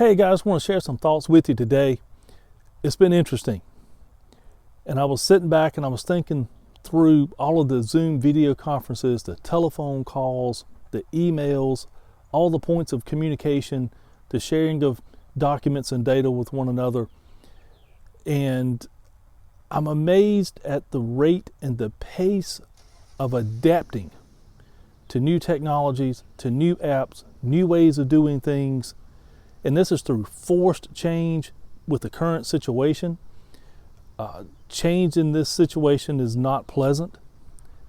Hey guys, I want to share some thoughts with you today. It's been interesting. And I was sitting back and I was thinking through all of the Zoom video conferences, the telephone calls, the emails, all the points of communication, the sharing of documents and data with one another. And I'm amazed at the rate and the pace of adapting to new technologies, to new apps, new ways of doing things. And this is through forced change with the current situation. Change in this situation is not pleasant.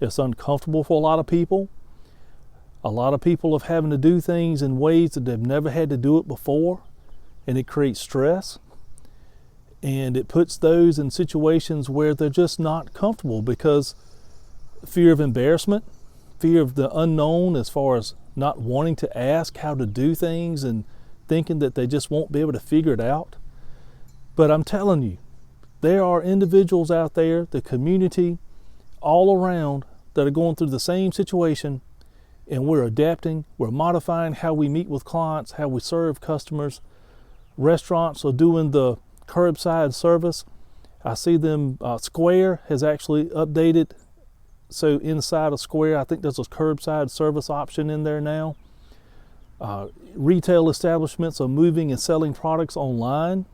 It's uncomfortable for a lot of people. A lot of people have having to do things in ways that they've never had to do it before, and it creates stress. And it puts those in situations where they're just not comfortable because fear of embarrassment, fear of the unknown as far as not wanting to ask how to do things and thinking that they just won't be able to figure it out. But I'm telling you, there are individuals out there, the community all around, that are going through the same situation, and we're adapting, we're modifying how we meet with clients, how we serve customers. Restaurants are doing the curbside service. I see them, Square has actually updated. So inside of Square, I think there's a curbside service option in there now. Retail establishments are moving and selling products online.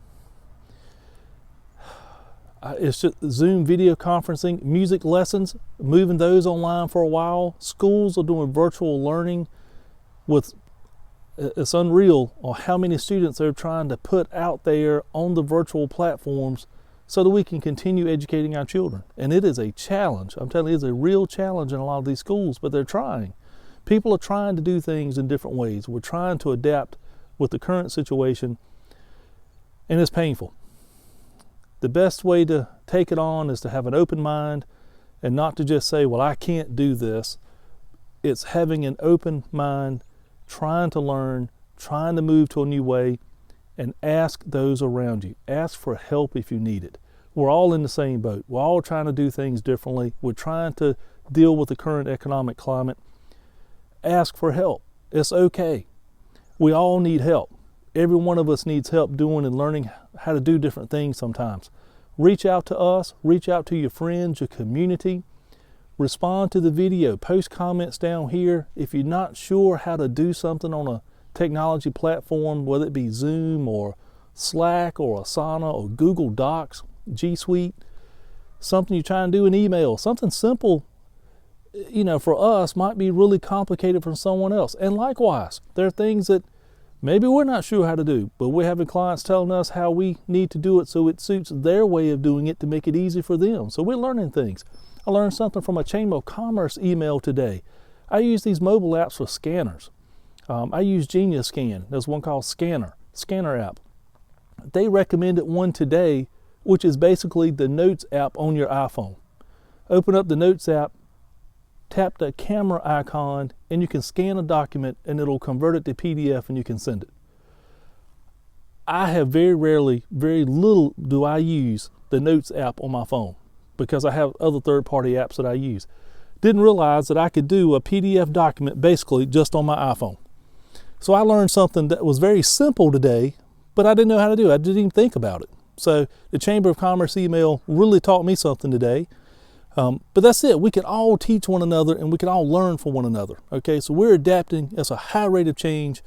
It's just Zoom video conferencing, music lessons, moving those online for a while. Schools are doing virtual learning it's unreal on how many students they're trying to put out there on the virtual platforms so that we can continue educating our children. And it is a challenge. I'm telling you, it's a real challenge in a lot of these schools, but they're trying. People are trying to do things in different ways. We're trying to adapt with the current situation, and it's painful. The best way to take it on is to have an open mind and not to just say, well, I can't do this. It's having an open mind, trying to learn, trying to move to a new way, and ask those around you. Ask for help if you need it. We're all in the same boat. We're all trying to do things differently. We're trying to deal with the current economic climate. Ask for help. It's okay. We all need help. Every one of us needs help doing and learning how to do different things sometimes. Reach out to us, reach out to your friends, your community. Respond to the video, post comments down here. If you're not sure how to do something on a technology platform, whether it be Zoom or Slack or Asana or Google Docs, G Suite, something you're trying to do in email, something simple, for us might be really complicated for someone else. And likewise, there are things that maybe we're not sure how to do, but we're having clients telling us how we need to do it so it suits their way of doing it to make it easy for them. So we're learning things. I learned something from a Chamber of Commerce email today. I use these mobile apps for scanners. I use Genius Scan. There's one called Scanner app. They recommended one today, which is basically the Notes app on your iPhone. Open up the Notes app, tap the camera icon, and you can scan a document and it'll convert it to PDF and you can send it. I have very little do I use the Notes app on my phone because I have other third-party apps that I use. Didn't realize that I could do a PDF document basically just on my iPhone. So I learned something that was very simple today, but I didn't know how to do it. I didn't even think about it. So the Chamber of Commerce email really taught me something today. But that's it. We can all teach one another and we can all learn from one another. Okay, so we're adapting. It's a high rate of change.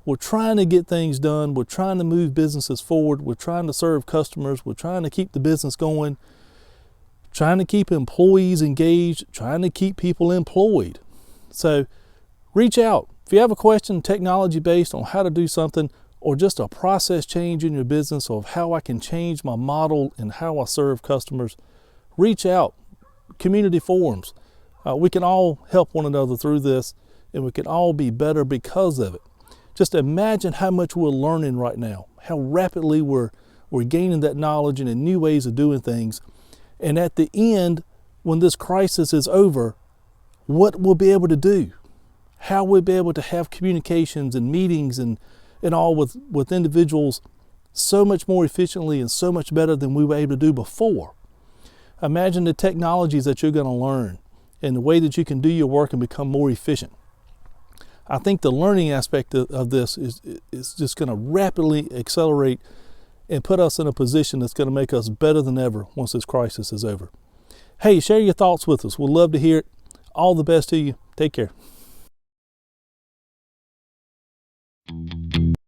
We're trying to get things done. We're trying to move businesses forward. We're trying to serve customers. We're trying to keep the business going, trying to keep employees engaged, trying to keep people employed. So reach out. If you have a question, technology based on how to do something, or just a process change in your business, or how I can change my model and how I serve customers, reach out. Community forums. We can all help one another through this, and we can all be better because of it. Just imagine how much we're learning right now, how rapidly we're gaining that knowledge and new ways of doing things. And at the end, when this crisis is over, what we'll be able to do, how we'll be able to have communications and meetings and all with individuals so much more efficiently and so much better than we were able to do before. Imagine the technologies that you're going to learn and the way that you can do your work and become more efficient. I think the learning aspect of this is just going to rapidly accelerate and put us in a position that's going to make us better than ever once this crisis is over. Hey, share your thoughts with us. We'd love to hear it. All the best to you. Take care.